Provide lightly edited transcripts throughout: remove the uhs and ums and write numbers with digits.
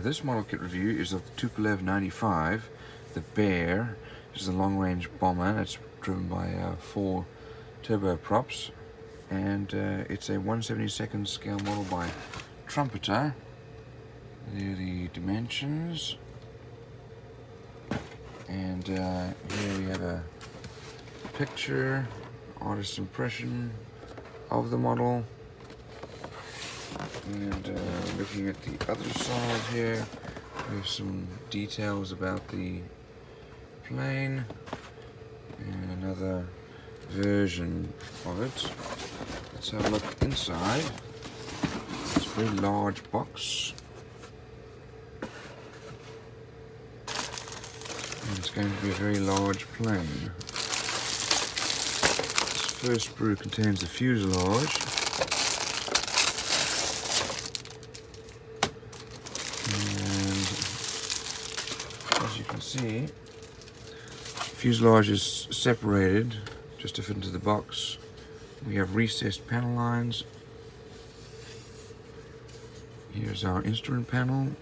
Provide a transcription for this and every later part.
This model kit review is of the Tupolev 95, the Bear. This is a long-range bomber. It's driven by 4 turboprops, and it's a 1/72nd scale model by Trumpeter. There are the dimensions, and here we have a picture, artist's impression of the model. And looking at the other side here, we have some details about the plane and another version of it. Let's have a look inside. It's a very large box. And it's going to be a very large plane. This first sprue contains the fuselage. As you can see, fuselage is separated just to fit into the box. We have recessed panel lines. Here's our instrument panel.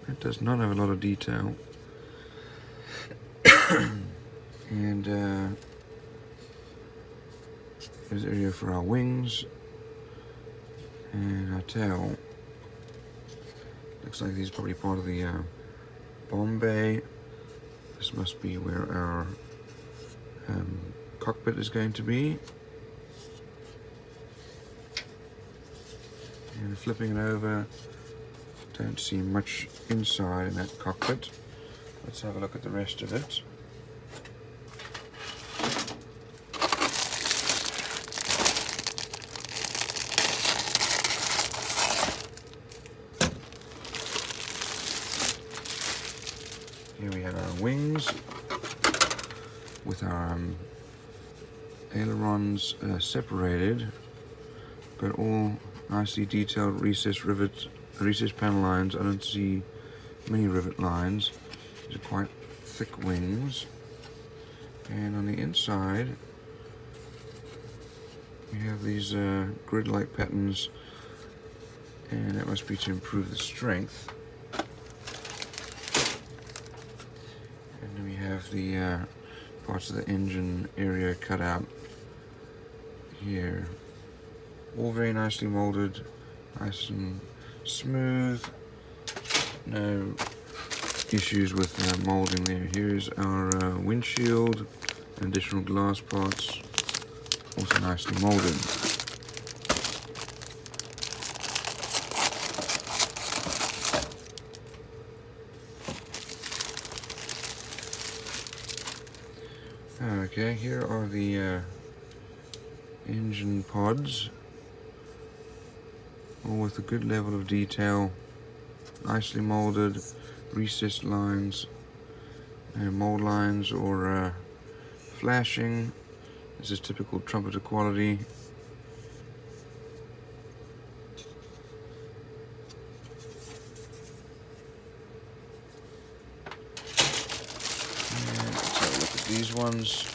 It does not have a lot of detail. And there's an area for our wings and our tail. Looks like these are probably part of the bomb bay. This must be where our cockpit is going to be. And flipping it over, don't see much inside in that cockpit. Let's have a look at the rest of it. Here we have our wings with our ailerons separated, but all nicely detailed recessed panel lines. I don't see many rivet lines. These are quite thick wings. And on the inside, we have these grid-like patterns, and that must be to improve the strength. We have the parts of the engine area cut out here. All very nicely molded, nice and smooth. No issues with molding there. Here's our windshield and additional glass parts, also nicely molded. Okay, here are the engine pods, all with a good level of detail, nicely molded, recessed lines, no mold lines or flashing. This is typical Trumpeter quality. And let's have a look at these ones.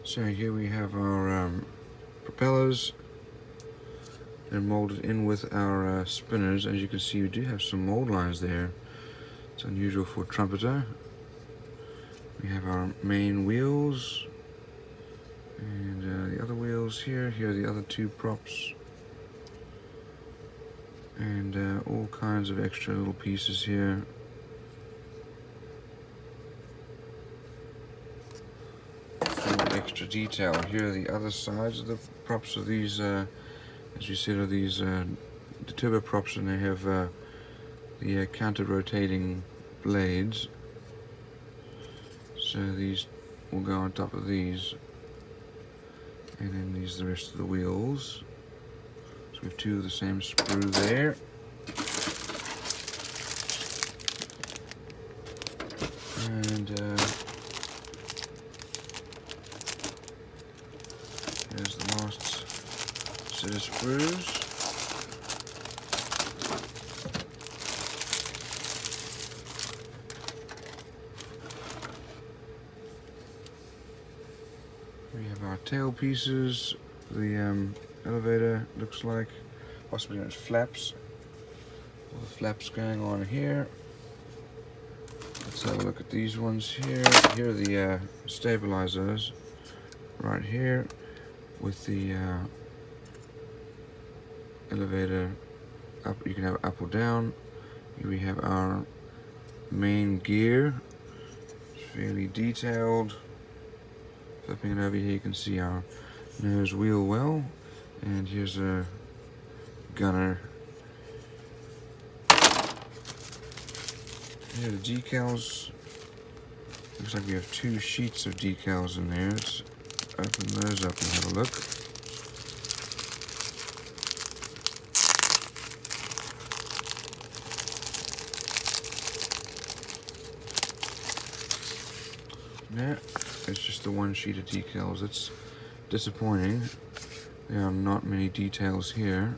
So here we have our propellers. They're molded in with our spinners. As you can see, we do have some mold lines there. It's unusual for Trumpeter. We have our main wheels and the other wheels here. Here are the other 2 props, and all kinds of extra little pieces here. Extra detail. Here are the other sides of the props of these, as you said, are these the turboprops, and they have the counter-rotating blades. So these will go on top of these, and then these are the rest of the wheels. So we have 2 of the same sprue there. And there's the set of screws. We have our tail pieces. The elevator looks like, possibly there's flaps. All the flaps going on here. Let's have a look at these ones here. Here are the stabilizers right here with the elevator up. You can have it up or down. Here we have our main gear. It's fairly detailed. Flipping it over here, you can see our nose wheel well, and here's a gunner. Here are the decals. Looks like we have 2 sheets of decals in there. Let's open those up and have a look. Yeah, it's just the 1 sheet of decals. It's disappointing. There are not many details here.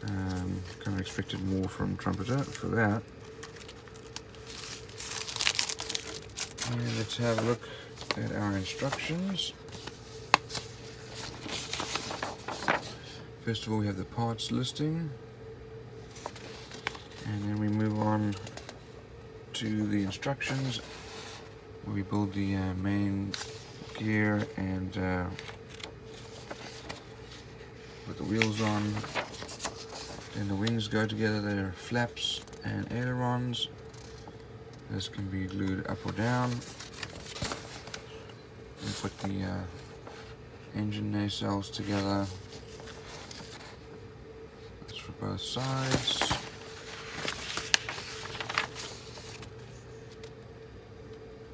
Kind of expected more from Trumpeter for that. And let's have a look at our instructions. First of all, we have the parts listing, and then we move on to the instructions where we build the main gear and put the wheels on. Then the wings go together. There are flaps and ailerons. This can be glued up or down. We put the engine nacelles together. That's for both sides.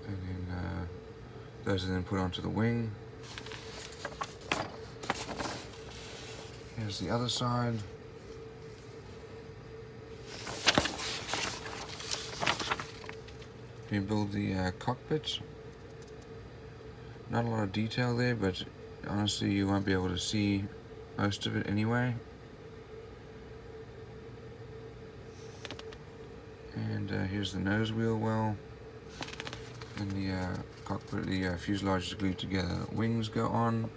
And then those are then put onto the wing. Here's the other side. We build the cockpit. Not a lot of detail there, but honestly you won't be able to see most of it anyway. And here's the nose wheel well. And the cockpit, the fuselage is glued together. Wings go on.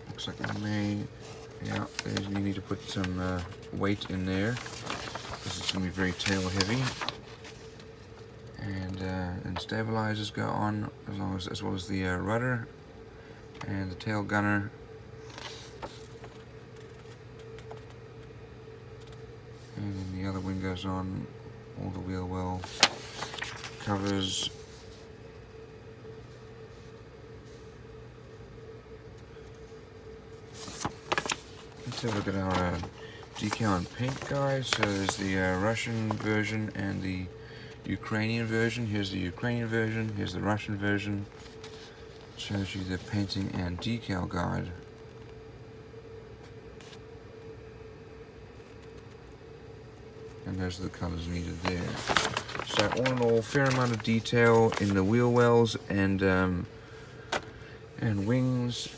Looks like we may, yeah, you need to put some weight in there because it's going to be very tail heavy. And stabilizers go on as well as the rudder and the tail gunner. And then the other wing goes on, all the wheel well covers. Let's have a look at our decal and paint guide. So there's the Russian version and the Ukrainian version. Here's the Ukrainian version, here's the Russian version. It shows you the painting and decal guide. And those are the colors needed there. So all in all, fair amount of detail in the wheel wells and wings.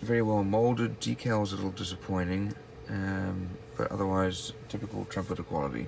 Very well molded. Decals a little disappointing, but otherwise typical Trumpeter quality.